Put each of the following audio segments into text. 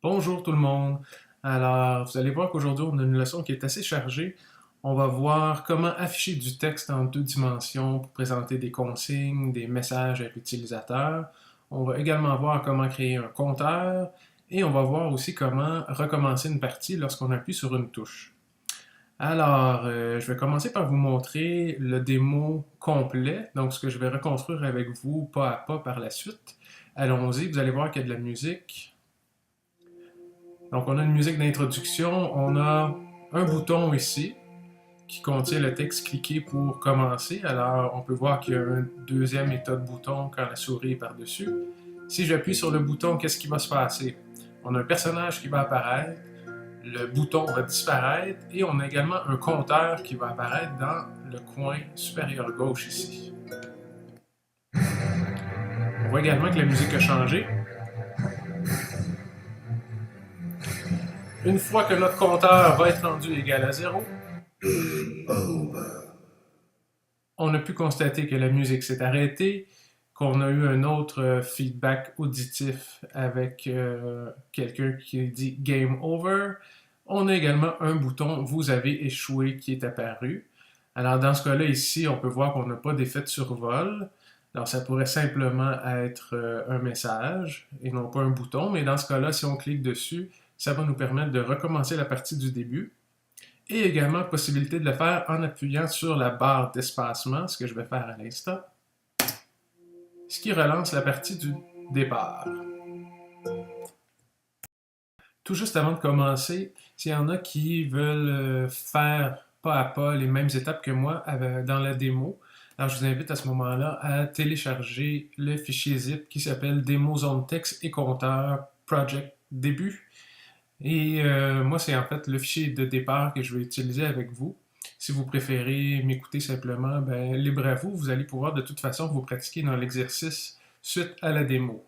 Bonjour tout le monde. Alors, vous allez voir qu'aujourd'hui, on a une leçon qui est assez chargée. On va voir comment afficher du texte en deux dimensions pour présenter des consignes, des messages à l'utilisateur. On va également voir comment créer un compteur et on va voir aussi comment recommencer une partie lorsqu'on appuie sur une touche. Alors, je vais commencer par vous montrer le démo complet, donc ce que je vais reconstruire avec vous pas à pas par la suite. Allons-y, vous allez voir qu'il y a de la musique. Donc, on a une musique d'introduction, on a un bouton ici qui contient le texte cliqué pour commencer. Alors, on peut voir qu'il y a un deuxième état de bouton quand la souris est par-dessus. Si j'appuie sur le bouton, qu'est-ce qui va se passer? On a un personnage qui va apparaître, le bouton va disparaître et on a également un compteur qui va apparaître dans le coin supérieur gauche ici. On voit également que la musique a changé. Une fois que notre compteur va être rendu égal à 0, on a pu constater que la musique s'est arrêtée, qu'on a eu un autre feedback auditif avec quelqu'un qui dit Game Over. On a également un bouton Vous avez échoué qui est apparu. Alors dans ce cas-là ici, on peut voir qu'on n'a pas d'effet de survol. Alors ça pourrait simplement être un message et non pas un bouton, mais dans ce cas-là, si on clique dessus, ça va nous permettre de recommencer la partie du début. Et également possibilité de le faire en appuyant sur la barre d'espacement, ce que je vais faire à l'instant, ce qui relance la partie du départ. Tout juste avant de commencer, s'il y en a qui veulent faire pas à pas les mêmes étapes que moi dans la démo, alors je vous invite à ce moment-là à télécharger le fichier zip qui s'appelle Démo Zone Text et Compteur Project Début. Et moi, c'est en fait le fichier de départ que je vais utiliser avec vous. Si vous préférez m'écouter simplement, ben, libre à vous. Vous allez pouvoir de toute façon vous pratiquer dans l'exercice suite à la démo.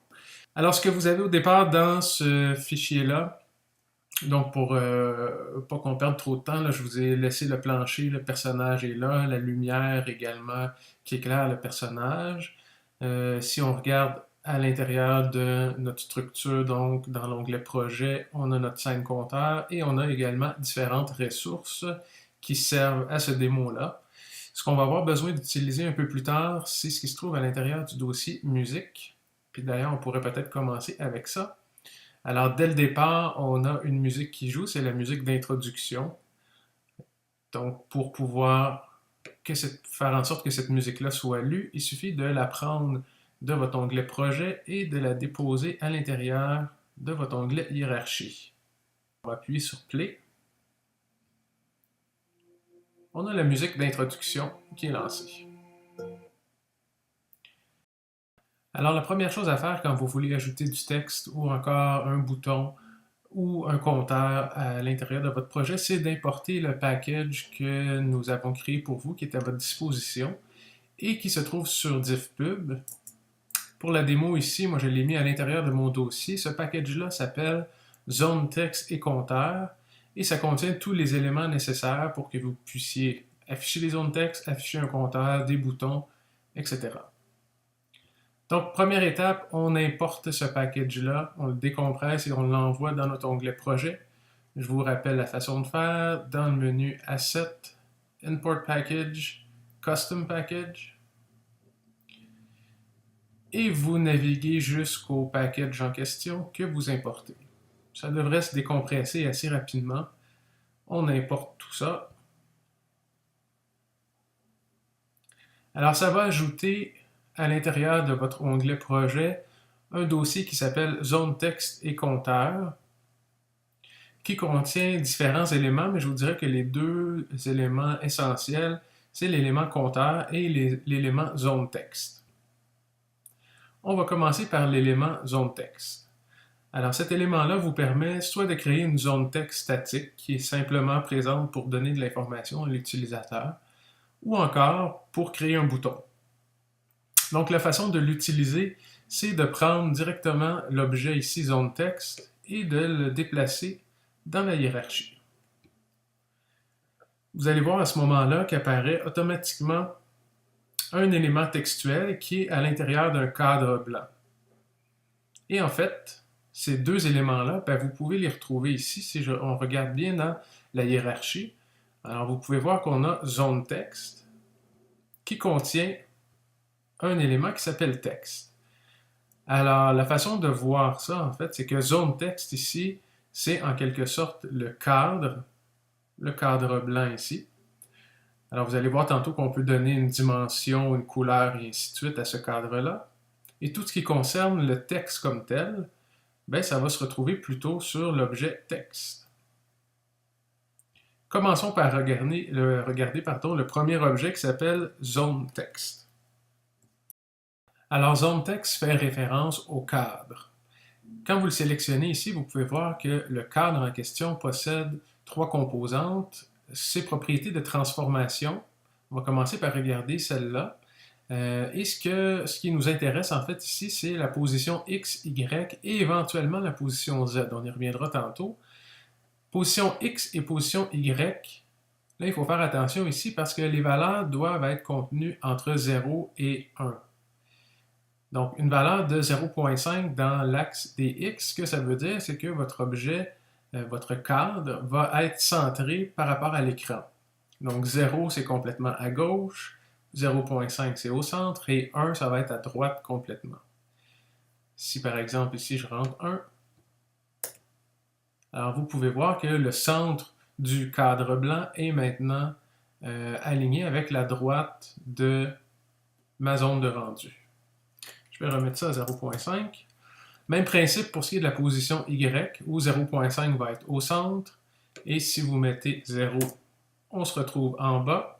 Alors, ce que vous avez au départ dans ce fichier-là, donc pour pas qu'on perde trop de temps, là, je vous ai laissé le plancher, le personnage est là, la lumière également qui éclaire le personnage. Si on regarde à l'intérieur de notre structure, donc dans l'onglet projet, on a notre scène compteur et on a également différentes ressources qui servent à ce démo-là. Ce qu'on va avoir besoin d'utiliser un peu plus tard, c'est ce qui se trouve à l'intérieur du dossier musique. Puis d'ailleurs, on pourrait peut-être commencer avec ça. Alors, dès le départ, on a une musique qui joue, c'est la musique d'introduction. Donc, pour pouvoir faire en sorte que cette musique-là soit lue, il suffit de la prendre de votre onglet Projet et de la déposer à l'intérieur de votre onglet Hiérarchie. On va appuyer sur Play. On a la musique d'introduction qui est lancée. Alors, la première chose à faire quand vous voulez ajouter du texte ou encore un bouton ou un compteur à l'intérieur de votre projet, c'est d'importer le package que nous avons créé pour vous, qui est à votre disposition et qui se trouve sur DivPub. Pour la démo ici, moi je l'ai mis à l'intérieur de mon dossier. Ce package-là s'appelle Zone Text et Compteur et ça contient tous les éléments nécessaires pour que vous puissiez afficher les zones texte, afficher un compteur, des boutons, etc. Donc, première étape, on importe ce package-là, on le décompresse et on l'envoie dans notre onglet Projet. Je vous rappelle la façon de faire. Dans le menu Asset, Import Package, Custom Package. Et vous naviguez jusqu'au package en question que vous importez. Ça devrait se décompresser assez rapidement. On importe tout ça. Alors, ça va ajouter à l'intérieur de votre onglet Projet un dossier qui s'appelle Zone Texte et Compteur, qui contient différents éléments, mais je vous dirais que les deux éléments essentiels, c'est l'élément compteur et l'élément zone texte. On va commencer par l'élément zone texte. Alors cet élément-là vous permet soit de créer une zone texte statique qui est simplement présente pour donner de l'information à l'utilisateur, ou encore pour créer un bouton. Donc la façon de l'utiliser, c'est de prendre directement l'objet ici zone texte et de le déplacer dans la hiérarchie. Vous allez voir à ce moment-là qu'apparaît automatiquement un élément textuel qui est à l'intérieur d'un cadre blanc. Et en fait, ces deux éléments-là, ben, vous pouvez les retrouver ici si on regarde bien dans la hiérarchie. Alors, vous pouvez voir qu'on a zone texte qui contient un élément qui s'appelle texte. Alors, la façon de voir ça, en fait, c'est que zone texte ici, c'est en quelque sorte le cadre blanc ici. Alors, vous allez voir tantôt qu'on peut donner une dimension, une couleur et ainsi de suite à ce cadre-là. Et tout ce qui concerne le texte comme tel, ben, ça va se retrouver plutôt sur l'objet texte. Commençons par regarder le premier objet qui s'appelle zone texte. Alors, zone texte fait référence au cadre. Quand vous le sélectionnez ici, vous pouvez voir que le cadre en question possède trois composantes. Ses propriétés de transformation, on va commencer par regarder celle-là. Et ce qui nous intéresse en fait ici, c'est la position X, Y et éventuellement la position Z. On y reviendra tantôt. Position X et position Y, là il faut faire attention ici parce que les valeurs doivent être contenues entre 0 et 1. Donc une valeur de 0,5 dans l'axe des X, ce que ça veut dire, c'est que votre objet, votre cadre, va être centré par rapport à l'écran. Donc 0 c'est complètement à gauche, 0,5 c'est au centre et 1 ça va être à droite complètement. Si par exemple ici je rentre 1, alors vous pouvez voir que le centre du cadre blanc est maintenant aligné avec la droite de ma zone de rendu. Je vais remettre ça à 0,5. Même principe pour ce qui est de la position Y, où 0,5 va être au centre. Et si vous mettez 0, on se retrouve en bas.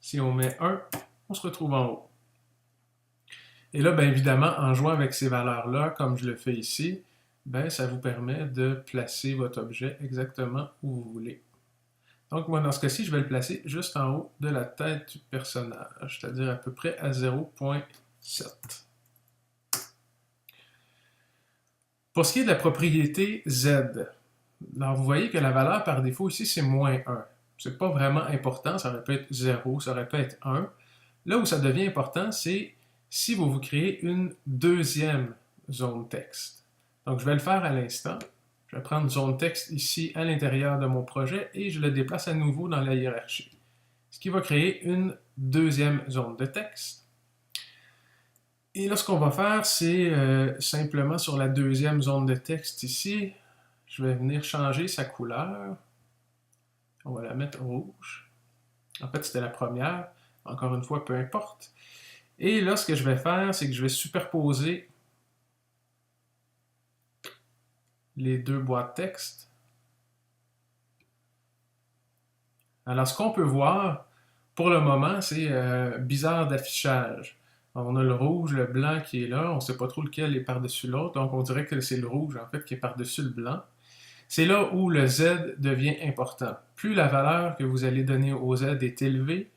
Si on met 1, on se retrouve en haut. Et là, bien évidemment, en jouant avec ces valeurs-là, comme je le fais ici, ben, ça vous permet de placer votre objet exactement où vous voulez. Donc, moi, dans ce cas-ci, je vais le placer juste en haut de la tête du personnage, c'est-à-dire à peu près à 0,7. Pour ce qui est de la propriété Z, alors vous voyez que la valeur par défaut ici, c'est moins 1. C'est pas vraiment important, ça aurait pu être 0, ça aurait pu être 1. Là où ça devient important, c'est si vous créez une deuxième zone texte. Donc, je vais le faire à l'instant. Je vais prendre zone texte ici à l'intérieur de mon projet et je le déplace à nouveau dans la hiérarchie. Ce qui va créer une deuxième zone de texte. Et là, ce qu'on va faire, c'est simplement sur la deuxième zone de texte ici, je vais venir changer sa couleur. On va la mettre rouge. En fait, c'était la première. Encore une fois, peu importe. Et là, ce que je vais faire, c'est que je vais superposer les deux boîtes texte. Alors, ce qu'on peut voir, pour le moment, c'est bizarre d'affichage. On a le rouge, le blanc qui est là, on ne sait pas trop lequel est par-dessus l'autre, donc on dirait que c'est le rouge, en fait, qui est par-dessus le blanc. C'est là où le Z devient important. Plus la valeur que vous allez donner au Z est élevée,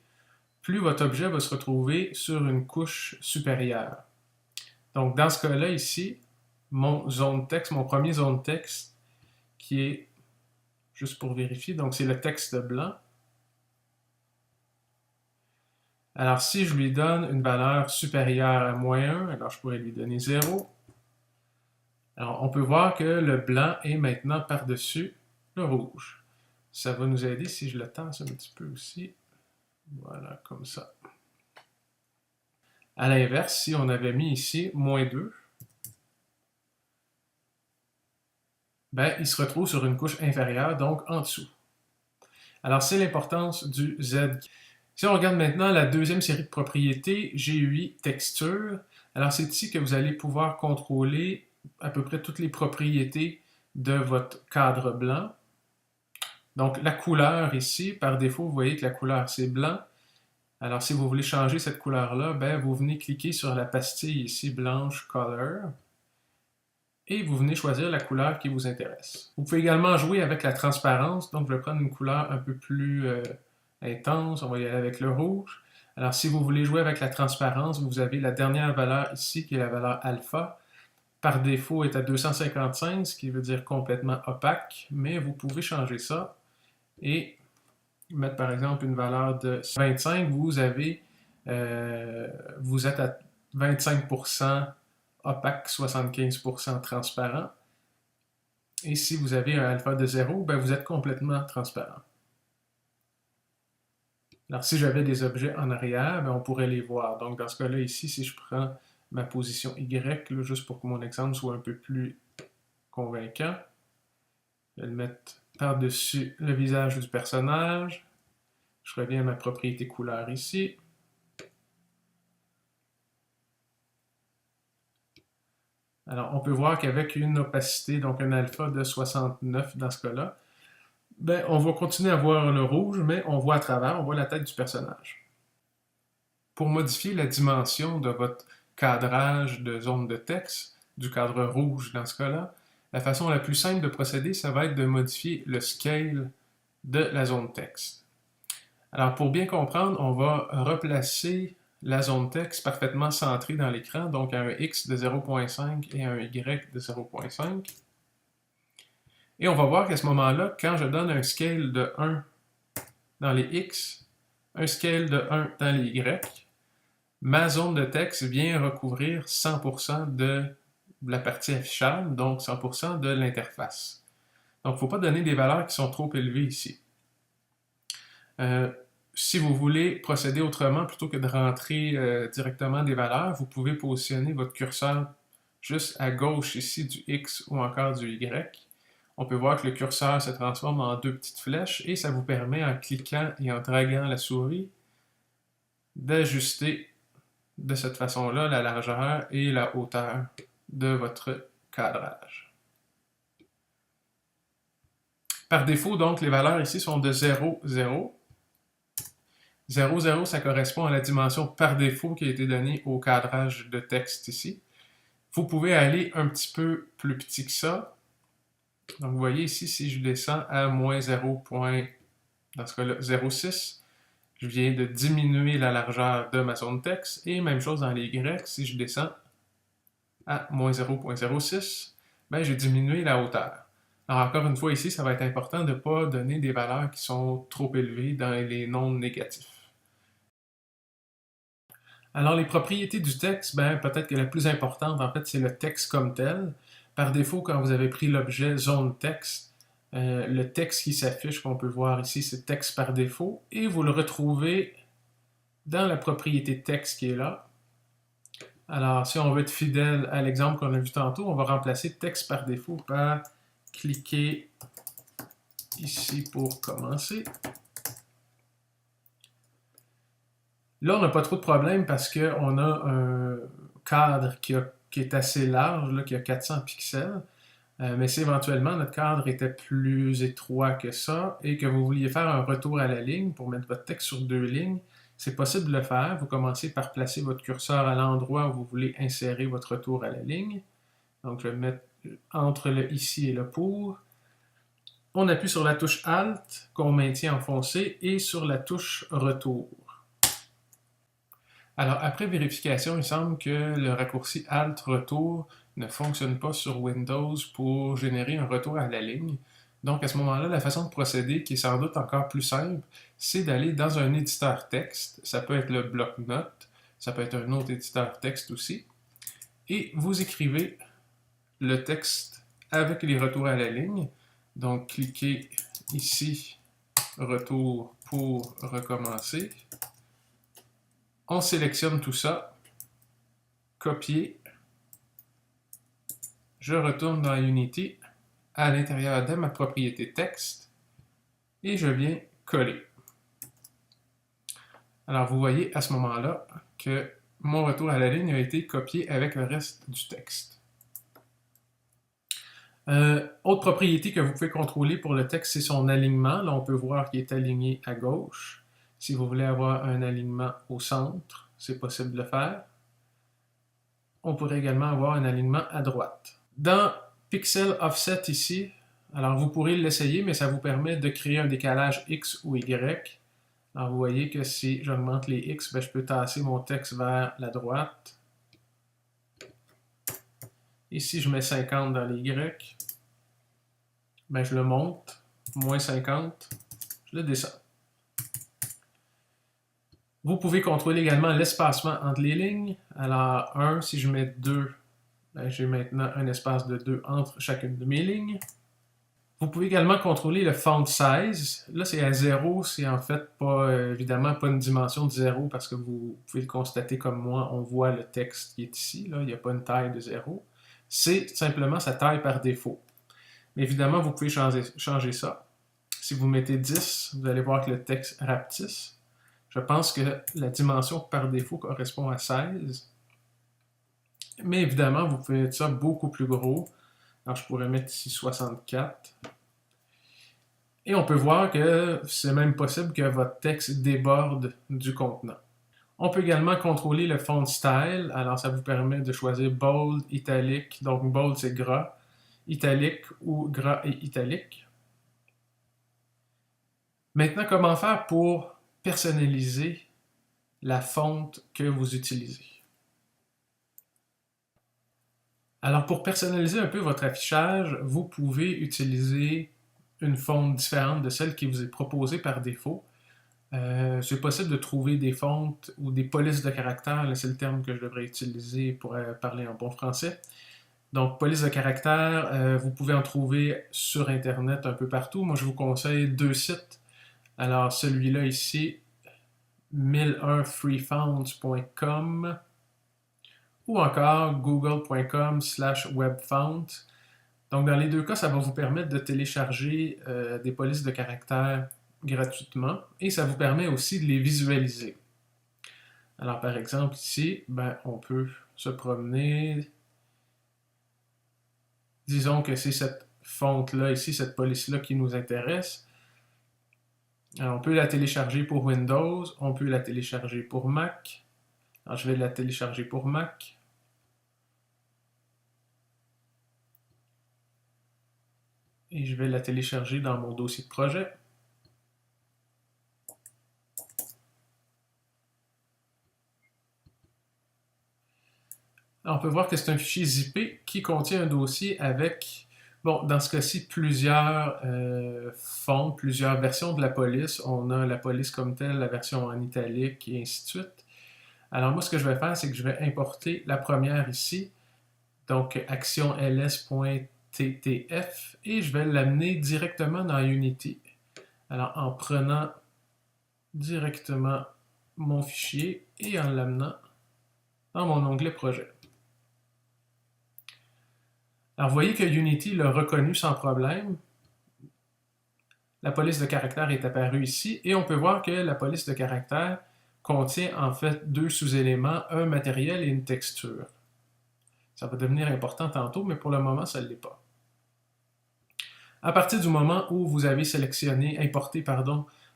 plus votre objet va se retrouver sur une couche supérieure. Donc, dans ce cas-là, ici, mon zone texte, mon premier zone texte, qui est, juste pour vérifier, donc c'est le texte blanc. Alors, si je lui donne une valeur supérieure à moins 1, alors je pourrais lui donner 0. Alors, on peut voir que le blanc est maintenant par-dessus le rouge. Ça va nous aider si je le tasse un petit peu aussi. Voilà, comme ça. À l'inverse, si on avait mis ici moins 2, ben, il se retrouve sur une couche inférieure, donc en dessous. Alors, c'est l'importance du Z. Si on regarde maintenant la deuxième série de propriétés, GUI texture, alors c'est ici que vous allez pouvoir contrôler à peu près toutes les propriétés de votre cadre blanc. Donc la couleur ici, par défaut, vous voyez que la couleur c'est blanc. Alors si vous voulez changer cette couleur-là, ben, vous venez cliquer sur la pastille ici, blanche color, et vous venez choisir la couleur qui vous intéresse. Vous pouvez également jouer avec la transparence, donc je vais prendre une couleur un peu plus intense, on va y aller avec le rouge. Alors si vous voulez jouer avec la transparence, vous avez la dernière valeur ici qui est la valeur alpha. Par défaut est à 255, ce qui veut dire complètement opaque, mais vous pouvez changer ça et mettre par exemple une valeur de 25, vous êtes à 25% opaque, 75% transparent. Et si vous avez un alpha de 0, ben vous êtes complètement transparent. Alors, si j'avais des objets en arrière, ben on pourrait les voir. Donc, dans ce cas-là, ici, si je prends ma position Y, là, juste pour que mon exemple soit un peu plus convaincant, je vais le mettre par-dessus le visage du personnage. Je reviens à ma propriété couleur ici. Alors, on peut voir qu'avec une opacité, donc un alpha de 69 dans ce cas-là, ben, on va continuer à voir le rouge, mais on voit à travers, on voit la tête du personnage. Pour modifier la dimension de votre cadrage de zone de texte, du cadre rouge dans ce cas-là, la façon la plus simple de procéder, ça va être de modifier le scale de la zone texte. Alors, pour bien comprendre, on va replacer la zone texte parfaitement centrée dans l'écran, donc à un X de 0.5 et à un Y de 0.5. Et on va voir qu'à ce moment-là, quand je donne un scale de 1 dans les X, un scale de 1 dans les Y, ma zone de texte vient recouvrir 100% de la partie affichable, donc 100% de l'interface. Donc, il ne faut pas donner des valeurs qui sont trop élevées ici. Si vous voulez procéder autrement, plutôt que de rentrer directement des valeurs, vous pouvez positionner votre curseur juste à gauche ici du X ou encore du Y. On peut voir que le curseur se transforme en deux petites flèches et ça vous permet, en cliquant et en draguant la souris, d'ajuster de cette façon-là la largeur et la hauteur de votre cadrage. Par défaut, donc, les valeurs ici sont de 0, 0. 0, 0, ça correspond à la dimension par défaut qui a été donnée au cadrage de texte ici. Vous pouvez aller un petit peu plus petit que ça. Donc, vous voyez ici, si je descends à moins 0, dans ce cas-là, 0,6, je viens de diminuer la largeur de ma zone texte. Et même chose dans les Y, si je descends à moins 0,06, ben, j'ai diminué la hauteur. Alors, encore une fois, ici, ça va être important de ne pas donner des valeurs qui sont trop élevées dans les nombres négatifs. Alors, les propriétés du texte, ben, peut-être que la plus importante, en fait, c'est le texte comme tel. Par défaut, quand vous avez pris l'objet zone texte, le texte qui s'affiche, qu'on peut voir ici, c'est texte par défaut, et vous le retrouvez dans la propriété texte qui est là. Alors, si on veut être fidèle à l'exemple qu'on a vu tantôt, on va remplacer texte par défaut par cliquer ici pour commencer. Là, on n'a pas trop de problème parce qu'on a un cadre qui est assez large, là, qui a 400 pixels. Mais si éventuellement notre cadre était plus étroit que ça et que vous vouliez faire un retour à la ligne pour mettre votre texte sur deux lignes, c'est possible de le faire. Vous commencez par placer votre curseur à l'endroit où vous voulez insérer votre retour à la ligne. Donc, je vais le mettre entre le ici et le pour. On appuie sur la touche Alt qu'on maintient enfoncée et sur la touche Retour. Alors, après vérification, il semble que le raccourci Alt-Retour ne fonctionne pas sur Windows pour générer un retour à la ligne. Donc, à ce moment-là, la façon de procéder, qui est sans doute encore plus simple, c'est d'aller dans un éditeur texte. Ça peut être le bloc-notes, ça peut être un autre éditeur texte aussi. Et vous écrivez le texte avec les retours à la ligne. Donc, cliquez ici, Retour pour recommencer. On sélectionne tout ça, copier, je retourne dans Unity à l'intérieur de ma propriété texte et je viens coller. Alors vous voyez à ce moment-là que mon retour à la ligne a été copié avec le reste du texte. Autre propriété que vous pouvez contrôler pour le texte, c'est son alignement. Là, on peut voir qu'il est aligné à gauche. Si vous voulez avoir un alignement au centre, c'est possible de le faire. On pourrait également avoir un alignement à droite. Dans Pixel Offset ici, alors vous pourrez l'essayer, mais ça vous permet de créer un décalage X ou Y. Alors vous voyez que si j'augmente les X, ben, je peux tasser mon texte vers la droite. Et si je mets 50 dans les Y, ben, je le monte, moins 50, je le descends. Vous pouvez contrôler également l'espacement entre les lignes. Alors 1, si je mets 2, ben, j'ai maintenant un espace de 2 entre chacune de mes lignes. Vous pouvez également contrôler le font size. Là, c'est à 0. C'est en fait pas, évidemment, pas une dimension de 0 parce que vous pouvez le constater comme moi. On voit le texte qui est ici. Là. Il n'y a pas une taille de 0. C'est simplement sa taille par défaut. Mais évidemment, vous pouvez changer ça. Si vous mettez 10, vous allez voir que le texte rapetisse. Je pense que la dimension par défaut correspond à 16. Mais évidemment, vous pouvez mettre ça beaucoup plus gros. Alors, je pourrais mettre ici 64. Et on peut voir que c'est même possible que votre texte déborde du contenant. On peut également contrôler le font style. Alors, ça vous permet de choisir bold, italique. Donc, bold, c'est gras. Italique ou gras et italique. Maintenant, comment faire pour personnaliser la fonte que vous utilisez? Alors, pour personnaliser un peu votre affichage, vous pouvez utiliser une fonte différente de celle qui vous est proposée par défaut. C'est possible de trouver des fontes ou des polices de caractères, c'est le terme que je devrais utiliser pour parler en bon français. Donc, police de caractères, vous pouvez en trouver sur Internet un peu partout. Moi, je vous conseille 2 sites. Alors, celui-là ici, 1001freefonts.com ou encore google.com/webfont. Donc, dans les deux cas, ça va vous permettre de télécharger des polices de caractères gratuitement et ça vous permet aussi de les visualiser. Alors, par exemple, ici, on peut se promener. Disons que c'est cette fonte-là ici, cette police-là qui nous intéresse. Alors, on peut la télécharger pour Windows, on peut la télécharger pour Mac. Alors, je vais la télécharger pour Mac. Et je vais la télécharger dans mon dossier de projet. Alors, on peut voir que c'est un fichier zippé qui contient un dossier avec, bon, dans ce cas-ci, plusieurs fonts, plusieurs versions de la police. On a la police comme telle, la version en italique et ainsi de suite. Alors, moi, ce que je vais faire, c'est que je vais importer la première ici, donc action ls.ttf, et je vais l'amener directement dans Unity. Alors, en prenant directement mon fichier et en l'amenant dans mon onglet projet. Alors, vous voyez que Unity l'a reconnu sans problème. La police de caractère est apparue ici et on peut voir que la police de caractère contient en fait 2 sous-éléments, un matériel et une texture. Ça va devenir important tantôt, mais pour le moment, ça ne l'est pas. À partir du moment où vous avez importé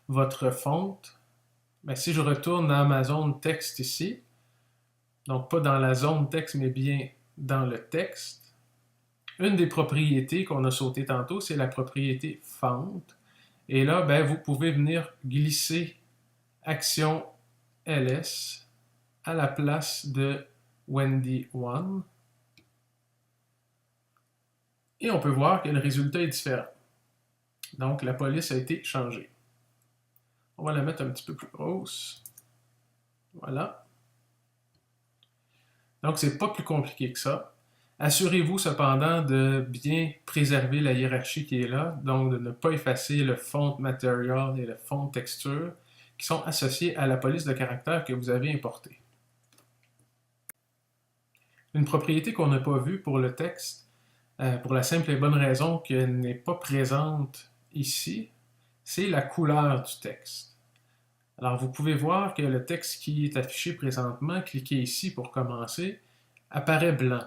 votre fonte, si je retourne dans ma zone texte ici, donc pas dans la zone texte, mais bien dans le texte, une des propriétés qu'on a sautées tantôt, c'est la propriété fonte. Et là, vous pouvez venir glisser action ls à la place de Wendy1. Et on peut voir que le résultat est différent. Donc, la police a été changée. On va la mettre un petit peu plus grosse. Voilà. Donc, c'est pas plus compliqué que ça. Assurez-vous cependant de bien préserver la hiérarchie qui est là, donc de ne pas effacer le font material et le font texture qui sont associés à la police de caractère que vous avez importée. Une propriété qu'on n'a pas vue pour le texte, pour la simple et bonne raison qu'elle n'est pas présente ici, c'est la couleur du texte. Alors vous pouvez voir que le texte qui est affiché présentement, cliquez ici pour commencer, apparaît blanc.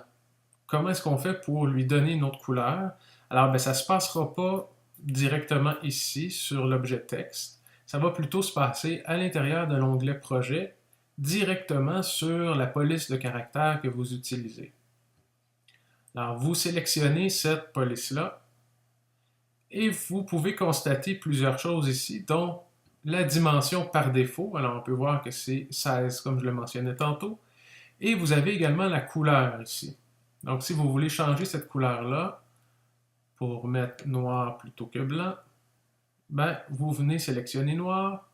Comment est-ce qu'on fait pour lui donner une autre couleur? Alors, ça ne se passera pas directement ici sur l'objet texte. Ça va plutôt se passer à l'intérieur de l'onglet projet, directement sur la police de caractère que vous utilisez. Alors, vous sélectionnez cette police-là et vous pouvez constater plusieurs choses ici, dont la dimension par défaut. Alors, on peut voir que c'est 16, comme je le mentionnais tantôt. Et vous avez également la couleur ici. Donc, si vous voulez changer cette couleur-là pour mettre noir plutôt que blanc, vous venez sélectionner noir.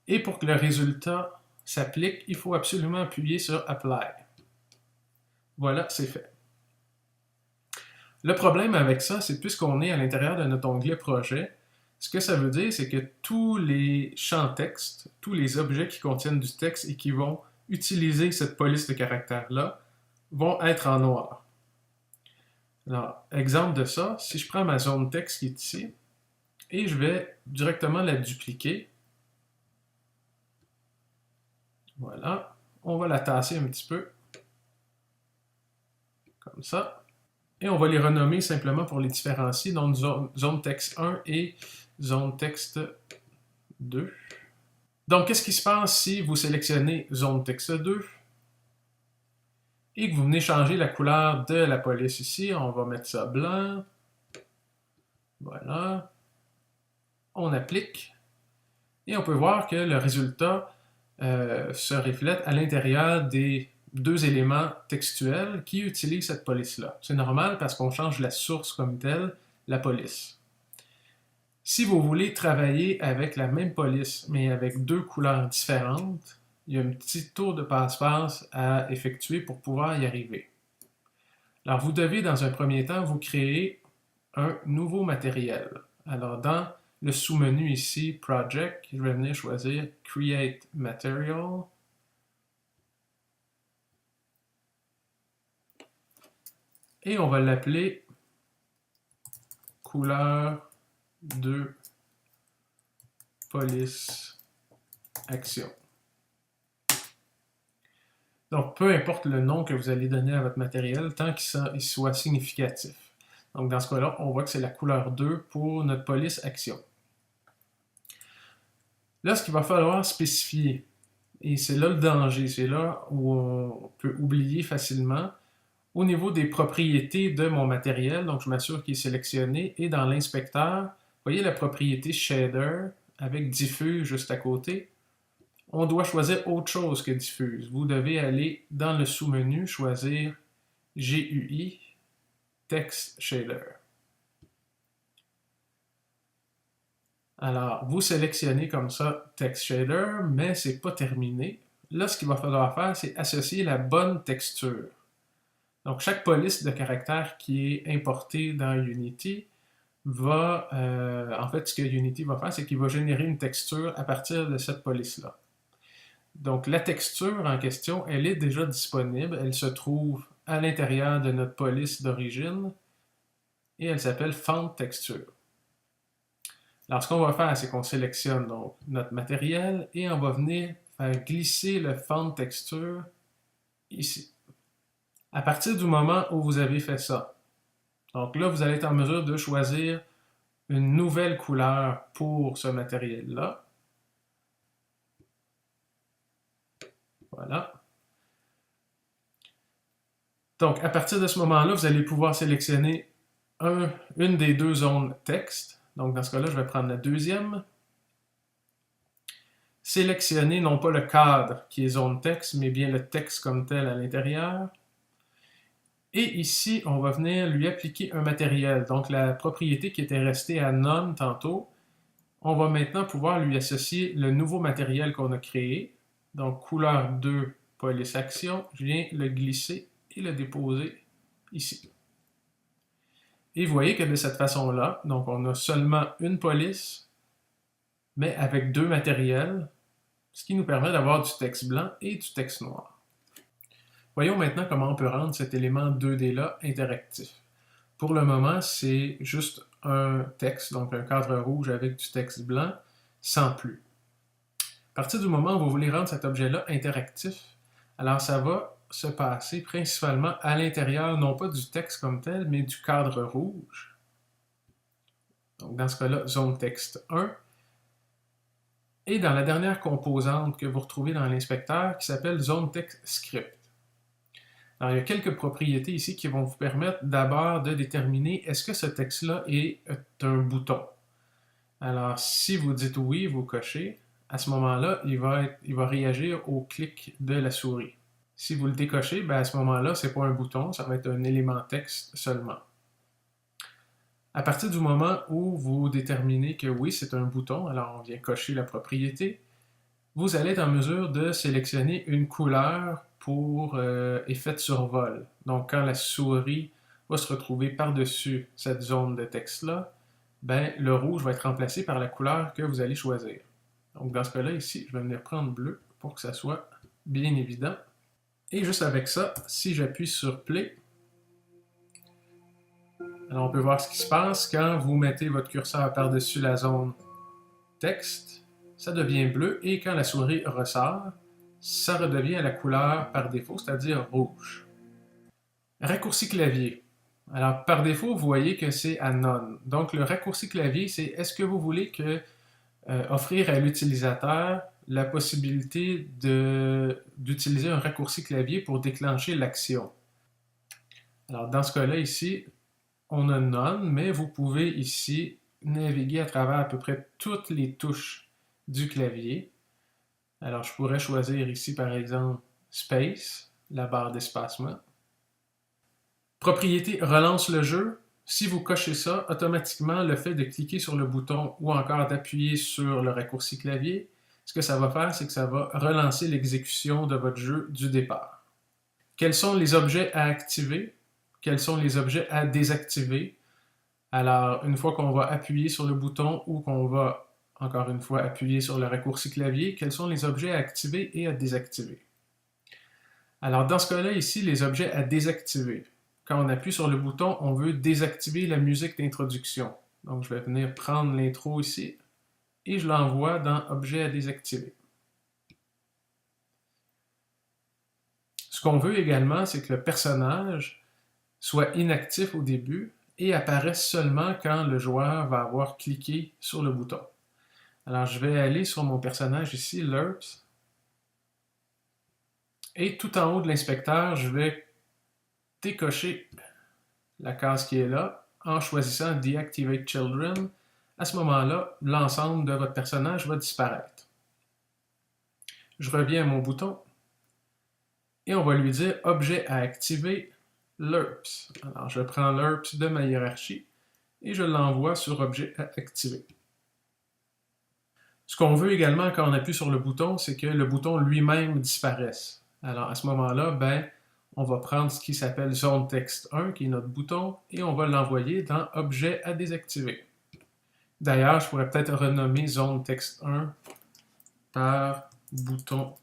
Et pour que le résultat s'applique, il faut absolument appuyer sur Apply. Voilà, c'est fait. Le problème avec ça, c'est puisqu'on est à l'intérieur de notre onglet projet, ce que ça veut dire, c'est que tous les champs texte, tous les objets qui contiennent du texte et qui vont utiliser cette police de caractères-là vont être en noir. Alors, exemple de ça, si je prends ma zone texte qui est ici, et je vais directement la dupliquer, voilà, on va la tasser un petit peu, comme ça, et on va les renommer simplement pour les différencier, donc zone texte 1 et zone texte 2. Donc, qu'est-ce qui se passe si vous sélectionnez zone texte 2 et que vous venez changer la couleur de la police ici? On va mettre ça blanc. Voilà. On applique. Et on peut voir que le résultat se reflète à l'intérieur des deux éléments textuels qui utilisent cette police-là. C'est normal parce qu'on change la source comme telle, la police. Si vous voulez travailler avec la même police, mais avec deux couleurs différentes, il y a un petit tour de passe-passe à effectuer pour pouvoir y arriver. Alors, vous devez, dans un premier temps, vous créer un nouveau matériel. Alors, dans le sous-menu ici, Project, je vais venir choisir Create Material. Et on va l'appeler couleur 2 police action. Donc, peu importe le nom que vous allez donner à votre matériel, tant qu'il soit significatif. Donc, dans ce cas-là, on voit que c'est la couleur 2 pour notre police action. Là, ce qu'il va falloir spécifier, et c'est là le danger, c'est là où on peut oublier facilement, au niveau des propriétés de mon matériel, donc je m'assure qu'il est sélectionné, et dans l'inspecteur, vous voyez la propriété Shader avec Diffuse juste à côté. On doit choisir autre chose que Diffuse. Vous devez aller dans le sous-menu, choisir GUI, Text Shader. Alors, vous sélectionnez comme ça Text Shader, mais ce n'est pas terminé. Là, ce qu'il va falloir faire, c'est associer la bonne texture. Donc, chaque police de caractère qui est importée dans Unity va... en fait, ce que Unity va faire, c'est qu'il va générer une texture à partir de cette police-là. Donc, la texture en question, elle est déjà disponible. Elle se trouve à l'intérieur de notre police d'origine et elle s'appelle Font Texture. Alors, ce qu'on va faire, c'est qu'on sélectionne donc notre matériel et on va venir faire glisser le Font Texture ici. À partir du moment où vous avez fait ça, donc là, vous allez être en mesure de choisir une nouvelle couleur pour ce matériel-là. Voilà. Donc, à partir de ce moment-là, vous allez pouvoir sélectionner une des deux zones texte. Donc, dans ce cas-là, je vais prendre la deuxième. Sélectionner non pas le cadre qui est zone texte, mais bien le texte comme tel à l'intérieur. Et ici, on va venir lui appliquer un matériel. Donc, la propriété qui était restée à None tantôt, on va maintenant pouvoir lui associer le nouveau matériel qu'on a créé. Donc, couleur 2, police action. Je viens le glisser et le déposer ici. Et vous voyez que de cette façon-là, donc on a seulement une police, mais avec deux matériels, ce qui nous permet d'avoir du texte blanc et du texte noir. Voyons maintenant comment on peut rendre cet élément 2D-là interactif. Pour le moment, c'est juste un texte, donc un cadre rouge avec du texte blanc, sans plus. À partir du moment où vous voulez rendre cet objet-là interactif, alors ça va se passer principalement à l'intérieur, non pas du texte comme tel, mais du cadre rouge. Donc dans ce cas-là, zone texte 1. Et dans la dernière composante que vous retrouvez dans l'inspecteur qui s'appelle zone text script. Alors, il y a quelques propriétés ici qui vont vous permettre d'abord de déterminer est-ce que ce texte-là est un bouton. Alors, si vous dites oui, vous cochez, à ce moment-là, il va réagir au clic de la souris. Si vous le décochez, ben à ce moment-là, ce n'est pas un bouton, ça va être un élément texte seulement. À partir du moment où vous déterminez que oui, c'est un bouton, alors on vient cocher la propriété, vous allez être en mesure de sélectionner une couleur pour effet de survol. Donc, quand la souris va se retrouver par-dessus cette zone de texte-là, ben, le rouge va être remplacé par la couleur que vous allez choisir. Donc dans ce cas-là, ici, je vais venir prendre bleu pour que ça soit bien évident. Et juste avec ça, si j'appuie sur Play, alors on peut voir ce qui se passe quand vous mettez votre curseur par-dessus la zone texte, ça devient bleu, et quand la souris ressort, ça redevient la couleur par défaut, c'est-à-dire rouge. Raccourci clavier. Alors, par défaut, vous voyez que c'est à None. Donc, le raccourci clavier, c'est est-ce que vous voulez offrir à l'utilisateur la possibilité d'utiliser un raccourci clavier pour déclencher l'action. Alors, dans ce cas-là, ici, on a None, mais vous pouvez ici naviguer à travers à peu près toutes les touches du clavier. Alors, je pourrais choisir ici, par exemple, Space, la barre d'espacement. Propriété relance le jeu. Si vous cochez ça, automatiquement, le fait de cliquer sur le bouton ou encore d'appuyer sur le raccourci clavier, ce que ça va faire, c'est que ça va relancer l'exécution de votre jeu du départ. Quels sont les objets à activer? Quels sont les objets à désactiver? Alors, une fois qu'on va appuyer sur le bouton ou qu'on va, encore une fois, appuyer sur le raccourci clavier, quels sont les objets à activer et à désactiver? Alors, dans ce cas-là, ici, les objets à désactiver. Quand on appuie sur le bouton, on veut désactiver la musique d'introduction. Donc, je vais venir prendre l'intro ici et je l'envoie dans Objets à désactiver. Ce qu'on veut également, c'est que le personnage soit inactif au début et apparaisse seulement quand le joueur va avoir cliqué sur le bouton. Alors, je vais aller sur mon personnage ici, Lerps, et tout en haut de l'inspecteur, je vais décocher la case qui est là en choisissant Deactivate Children. À ce moment-là, l'ensemble de votre personnage va disparaître. Je reviens à mon bouton et on va lui dire Objet à activer, Lerps. Alors, je prends Lerps de ma hiérarchie et je l'envoie sur Objet à activer. Ce qu'on veut également quand on appuie sur le bouton, c'est que le bouton lui-même disparaisse. Alors, à ce moment-là, on va prendre ce qui s'appelle Zone Texte 1, qui est notre bouton, et on va l'envoyer dans Objet à désactiver. D'ailleurs, je pourrais peut-être renommer Zone Texte 1 par bouton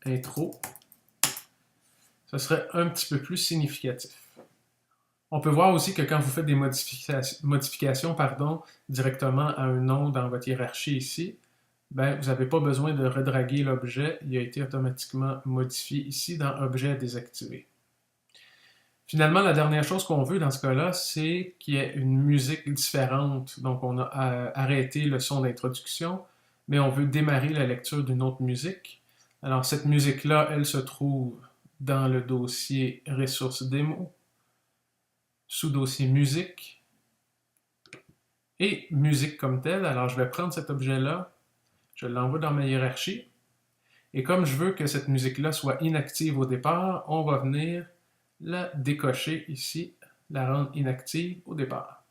intro. Ce serait un petit peu plus significatif. On peut voir aussi que quand vous faites des modifications directement à un nom dans votre hiérarchie ici, vous n'avez pas besoin de redraguer l'objet, il a été automatiquement modifié ici dans Objet à désactiver. Finalement, la dernière chose qu'on veut dans ce cas-là, c'est qu'il y ait une musique différente. Donc, on a arrêté le son d'introduction, mais on veut démarrer la lecture d'une autre musique. Alors, cette musique-là, elle se trouve dans le dossier Ressources démo, sous-dossier musique, et musique comme telle. Alors, je vais prendre cet objet-là, je l'envoie dans ma hiérarchie, et comme je veux que cette musique-là soit inactive au départ, on va venir la décocher ici, la rendre inactive au départ.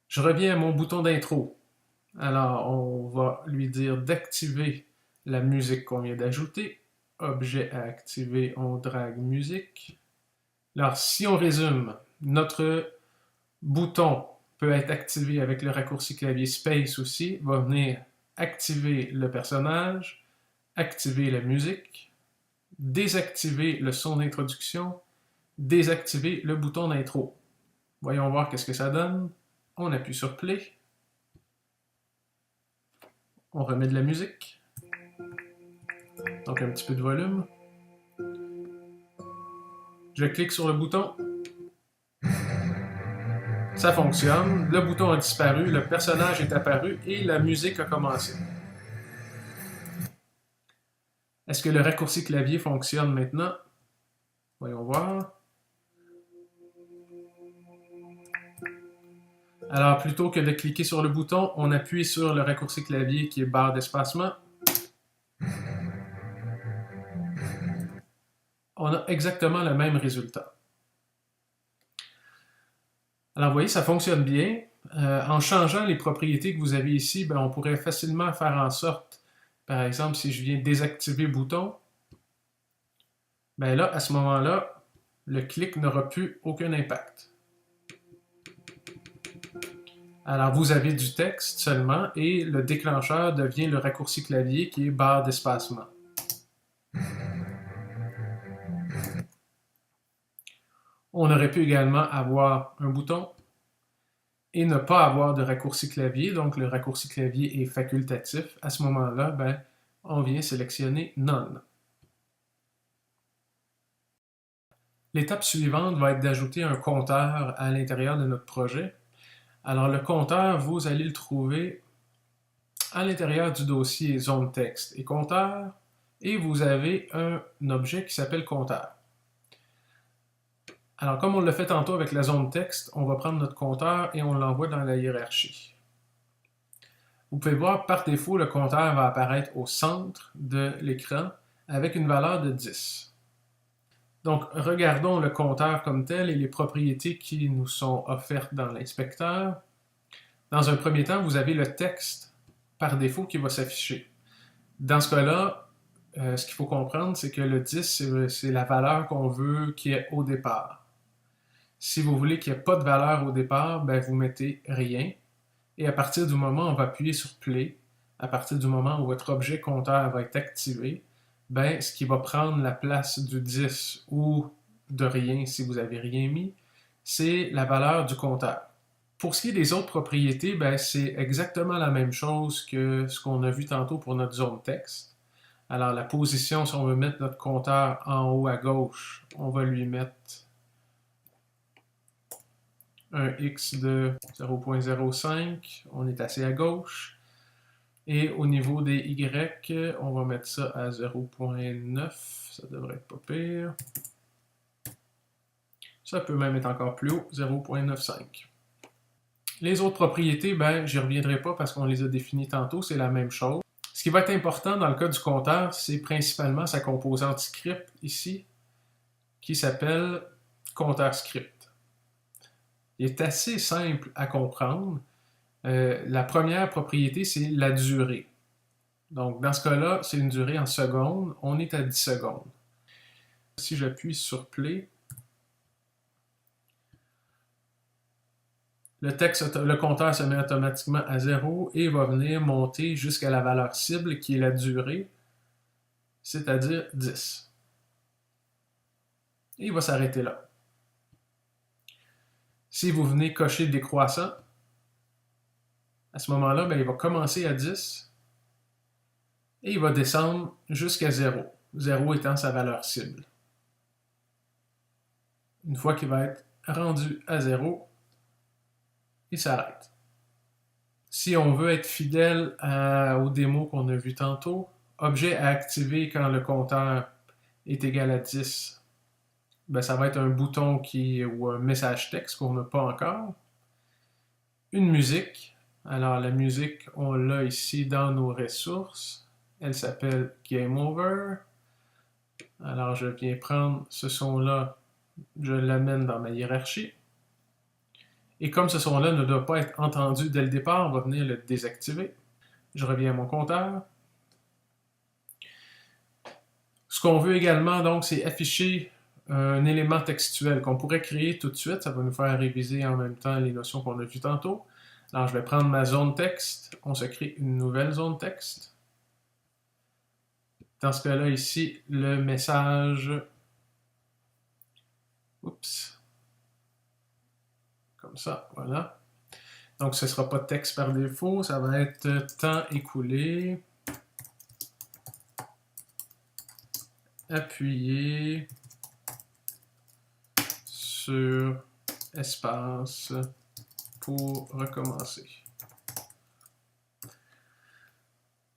Je reviens à mon bouton d'intro. Alors, on va lui dire d'activer la musique qu'on vient d'ajouter. Objet à activer, on drague musique. Alors, si on résume, notre bouton peut être activé avec le raccourci clavier Space aussi, va venir activer le personnage, activer la musique, désactiver le son d'introduction, désactiver le bouton d'intro. Voyons voir qu'est-ce que ça donne. On appuie sur Play. On remet de la musique. Donc un petit peu de volume. Je clique sur le bouton. Ça fonctionne. Le bouton a disparu, le personnage est apparu et la musique a commencé. Est-ce que le raccourci clavier fonctionne maintenant? Voyons voir. Alors, plutôt que de cliquer sur le bouton, on appuie sur le raccourci clavier qui est barre d'espacement. On a exactement le même résultat. Alors, vous voyez, ça fonctionne bien. En changeant les propriétés que vous avez ici, on pourrait facilement faire en sorte, par exemple, si je viens désactiver le bouton, là, à ce moment-là, le clic n'aura plus aucun impact. Alors, vous avez du texte seulement et le déclencheur devient le raccourci clavier qui est barre d'espacement. On aurait pu également avoir un bouton et ne pas avoir de raccourci clavier. Donc, le raccourci clavier est facultatif. À ce moment-là, ben, on vient sélectionner None. L'étape suivante va être d'ajouter un compteur à l'intérieur de notre projet. Alors, le compteur, vous allez le trouver à l'intérieur du dossier zone texte et compteur, et vous avez un objet qui s'appelle compteur. Alors, comme on l'a fait tantôt avec la zone texte, on va prendre notre compteur et on l'envoie dans la hiérarchie. Vous pouvez voir, par défaut, le compteur va apparaître au centre de l'écran avec une valeur de 10. Donc, regardons le compteur comme tel et les propriétés qui nous sont offertes dans l'inspecteur. Dans un premier temps, vous avez le texte par défaut qui va s'afficher. Dans ce cas-là, ce qu'il faut comprendre, c'est que le 10, c'est la valeur qu'on veut qu'il y ait au départ. Si vous voulez qu'il n'y ait pas de valeur au départ, ben vous mettez rien. Et à partir du moment où on va appuyer sur Play, à partir du moment où votre objet compteur va être activé, ben, ce qui va prendre la place du 10 ou de rien si vous n'avez rien mis, c'est la valeur du compteur. Pour ce qui est des autres propriétés, ben, c'est exactement la même chose que ce qu'on a vu tantôt pour notre zone texte. Alors la position, si on veut mettre notre compteur en haut à gauche, on va lui mettre un X de 0.05, on est assez à gauche. Et au niveau des Y, on va mettre ça à 0.9, ça devrait être pas pire. Ça peut même être encore plus haut, 0.95. Les autres propriétés, ben, j'y reviendrai pas parce qu'on les a définies tantôt, c'est la même chose. Ce qui va être important dans le cas du compteur, c'est principalement sa composante script ici, qui s'appelle compteur script. Il est assez simple à comprendre. La première propriété, c'est la durée. Donc, dans ce cas-là, c'est une durée en secondes. On est à 10 secondes. Si j'appuie sur Play, le compteur se met automatiquement à 0 et va venir monter jusqu'à la valeur cible qui est la durée, c'est-à-dire 10. Et il va s'arrêter là. Si vous venez cocher le décroissant, à ce moment-là, ben, il va commencer à 10 et il va descendre jusqu'à 0. 0 étant sa valeur cible. Une fois qu'il va être rendu à 0, il s'arrête. Si on veut être fidèle aux démos qu'on a vues tantôt, objet à activer quand le compteur est égal à 10, ben ça va être un bouton ou un message texte qu'on n'a pas encore. Une musique. Alors la musique, on l'a ici dans nos ressources. Elle s'appelle Game Over. Alors je viens prendre ce son-là, je l'amène dans ma hiérarchie. Et comme ce son-là ne doit pas être entendu dès le départ, on va venir le désactiver. Je reviens à mon compteur. Ce qu'on veut également, donc, c'est afficher un élément textuel qu'on pourrait créer tout de suite. Ça va nous faire réviser en même temps les notions qu'on a vues tantôt. Alors, je vais prendre ma zone texte. On se crée une nouvelle zone texte. Dans ce cas-là, ici, le message... Oups. Comme ça, voilà. Donc, ce ne sera pas texte par défaut. Ça va être temps écoulé. Appuyer sur espace pour recommencer.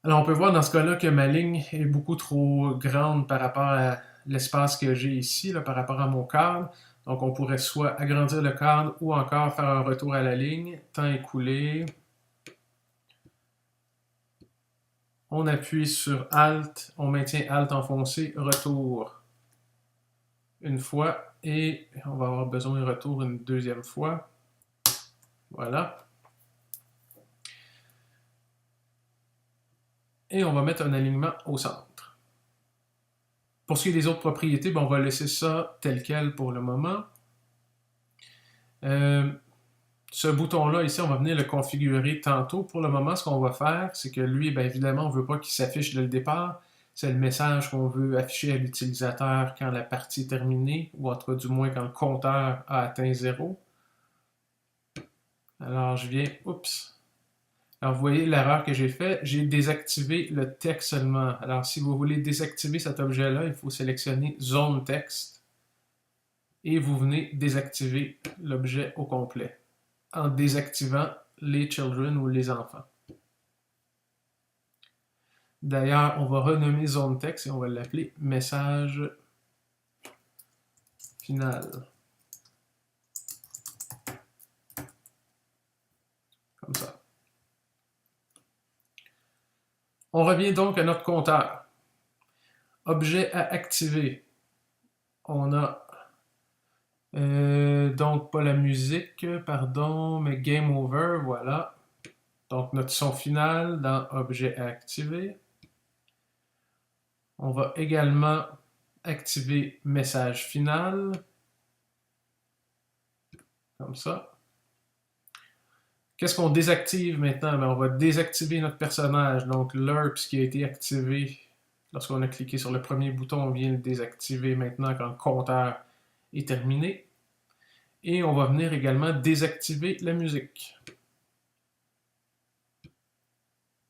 Alors, on peut voir dans ce cas-là que ma ligne est beaucoup trop grande par rapport à l'espace que j'ai ici, là, par rapport à mon cadre. Donc, on pourrait soit agrandir le cadre ou encore faire un retour à la ligne. Temps écoulé. On appuie sur Alt, on maintient Alt enfoncé, retour une fois et on va avoir besoin de retour une deuxième fois. Voilà. Et on va mettre un alignement au centre. Pour ce qui est des autres propriétés, ben, on va laisser ça tel quel pour le moment. Ce bouton-là, ici, on va venir le configurer tantôt. Pour le moment, ce qu'on va faire, c'est que lui, bien évidemment, on ne veut pas qu'il s'affiche dès le départ. C'est le message qu'on veut afficher à l'utilisateur quand la partie est terminée, ou en tout cas, du moins, quand le compteur a atteint 0. Alors, je viens... Oups! Alors, vous voyez l'erreur que j'ai faite. J'ai désactivé le texte seulement. Alors, si vous voulez désactiver cet objet-là, il faut sélectionner Zone texte et vous venez désactiver l'objet au complet en désactivant les children ou les enfants. D'ailleurs, on va renommer Zone texte et on va l'appeler message final. Comme ça. On revient donc à notre compteur. Objet à activer. On a donc pas la musique, pardon, mais Game Over, voilà. Donc notre son final dans Objet à activer. On va également activer Message final. Comme ça. Qu'est-ce qu'on désactive maintenant? Bien, on va désactiver notre personnage. Donc l'URPS qui a été activé lorsqu'on a cliqué sur le premier bouton, on vient le désactiver maintenant quand le compteur est terminé. Et on va venir également désactiver la musique.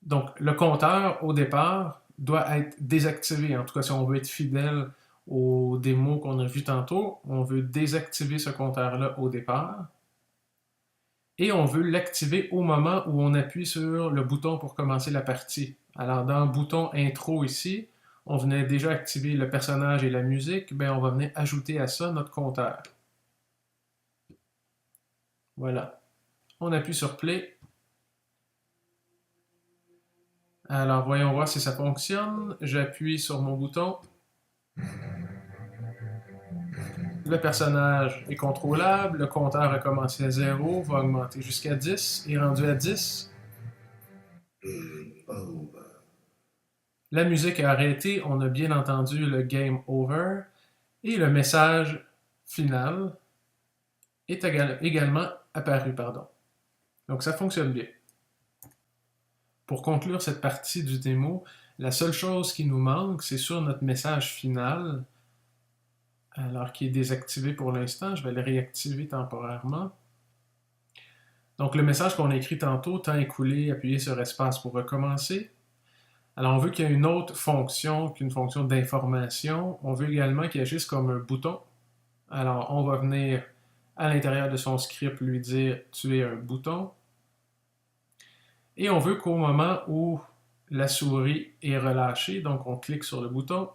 Donc, le compteur, au départ, doit être désactivé. En tout cas, si on veut être fidèle aux démos qu'on a vues tantôt, on veut désactiver ce compteur-là au départ. Et on veut l'activer au moment où on appuie sur le bouton pour commencer la partie. Alors, dans le bouton intro ici, on venait déjà activer le personnage et la musique, bien, on va venir ajouter à ça notre compteur. Voilà. On appuie sur Play. Alors, voyons voir si ça fonctionne. J'appuie sur mon bouton. Le personnage est contrôlable. Le compteur a commencé à 0, va augmenter jusqu'à 10. Et rendu à 10, la musique a arrêté. On a bien entendu le Game Over. Et le message final est également apparu. Donc, ça fonctionne bien. Pour conclure cette partie du démo, la seule chose qui nous manque, c'est sur notre message final, alors qui est désactivé pour l'instant. Je vais le réactiver temporairement. Donc, le message qu'on a écrit tantôt, temps écoulé, appuyez sur espace pour recommencer. Alors, on veut qu'il y ait une autre fonction qu'une fonction d'information. On veut également qu'il agisse comme un bouton. Alors, on va venir à l'intérieur de son script lui dire « tu es un bouton ». Et on veut qu'au moment où la souris est relâchée, donc on clique sur le bouton,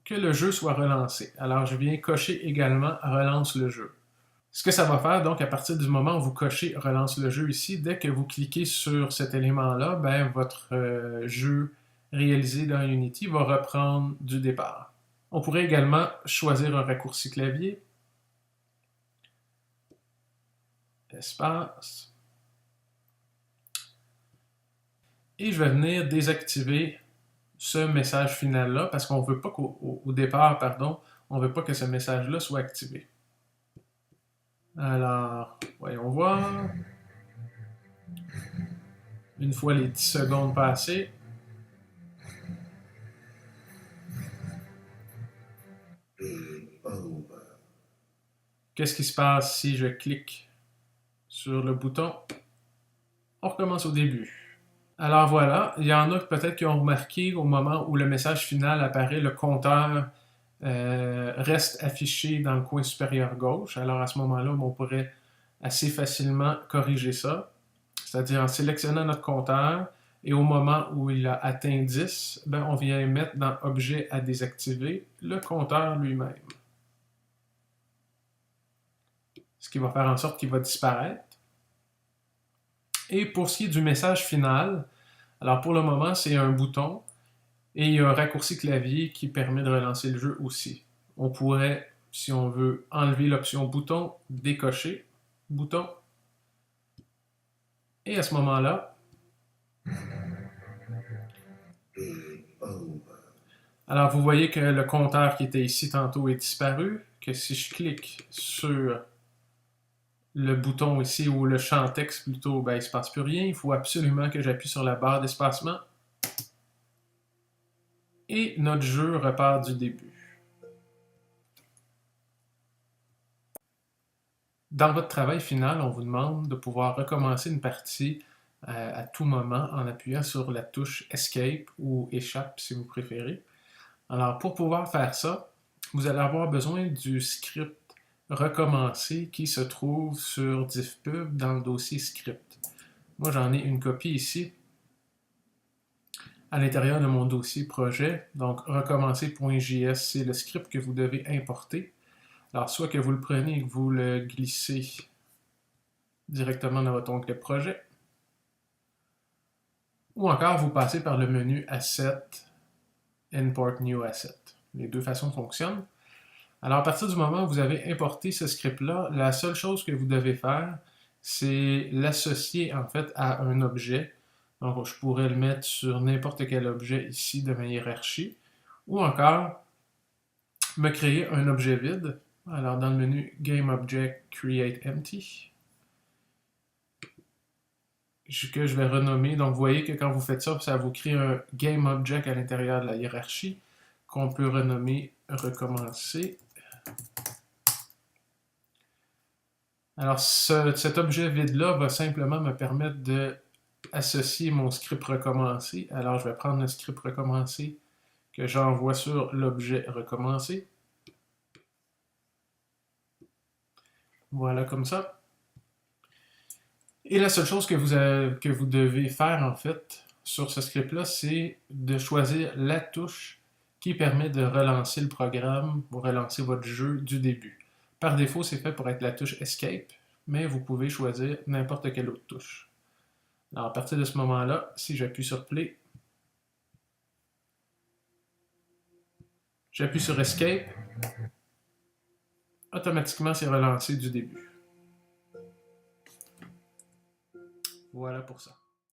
que le jeu soit relancé. Alors je viens cocher également relance le jeu. Ce que ça va faire, donc à partir du moment où vous cochez relance le jeu ici, dès que vous cliquez sur cet élément-là, ben, votre jeu réalisé dans Unity va reprendre du départ. On pourrait également choisir un raccourci clavier. Espace. Et je vais venir désactiver ce message final-là parce qu'on ne veut pas qu'au départ, pardon, on ne veut pas que ce message-là soit activé. Alors, voyons voir. Une fois les 10 secondes passées, qu'est-ce qui se passe si je clique sur le bouton? On recommence au début. Alors voilà, il y en a peut-être qui ont remarqué au moment où le message final apparaît, le compteur reste affiché dans le coin supérieur gauche. Alors à ce moment-là, on pourrait assez facilement corriger ça, c'est-à-dire en sélectionnant notre compteur et au moment où il a atteint 10, ben, on vient mettre dans Objet à désactiver le compteur lui-même. Ce qui va faire en sorte qu'il va disparaître. Et pour ce qui est du message final, alors pour le moment, c'est un bouton et il y a un raccourci clavier qui permet de relancer le jeu aussi. On pourrait, si on veut, enlever l'option bouton, décocher, bouton, et à ce moment-là, Alors, vous voyez que le compteur qui était ici tantôt est disparu, que si je clique sur le bouton ici, ou le champ texte plutôt, ben, il ne se passe plus rien. Il faut absolument que j'appuie sur la barre d'espacement. Et notre jeu repart du début. Dans votre travail final, on vous demande de pouvoir recommencer une partie à tout moment en appuyant sur la touche Escape ou Échappe si vous préférez. Alors, pour pouvoir faire ça, vous allez avoir besoin du script recommencer qui se trouve sur diffpub dans le dossier script. Moi, j'en ai une copie ici à l'intérieur de mon dossier projet. Donc, recommencer.js, c'est le script que vous devez importer. Alors, soit que vous le prenez et que vous le glissez directement dans votre onglet projet, ou encore vous passez par le menu Asset, Import New Asset. Les deux façons fonctionnent. Alors, à partir du moment où vous avez importé ce script-là, la seule chose que vous devez faire, c'est l'associer en fait à un objet. Donc, je pourrais le mettre sur n'importe quel objet ici de ma hiérarchie, ou encore me créer un objet vide. Alors, dans le menu Game Object Create Empty, que je vais renommer. Donc, vous voyez que quand vous faites ça, ça vous crée un Game Object à l'intérieur de la hiérarchie qu'on peut renommer recommencer. Alors, cet objet vide-là va simplement me permettre d'associer mon script recommencer. Alors, je vais prendre le script recommencer que j'envoie sur l'objet recommencer. Voilà comme ça. Et la seule chose que vous devez faire, en fait, sur ce script-là, c'est de choisir la touche qui permet de relancer le programme ou relancer votre jeu du début. Par défaut, c'est fait pour être la touche Escape, mais vous pouvez choisir n'importe quelle autre touche. Alors, à partir de ce moment-là, si j'appuie sur Play, j'appuie sur Escape, automatiquement, c'est relancé du début. Voilà pour ça.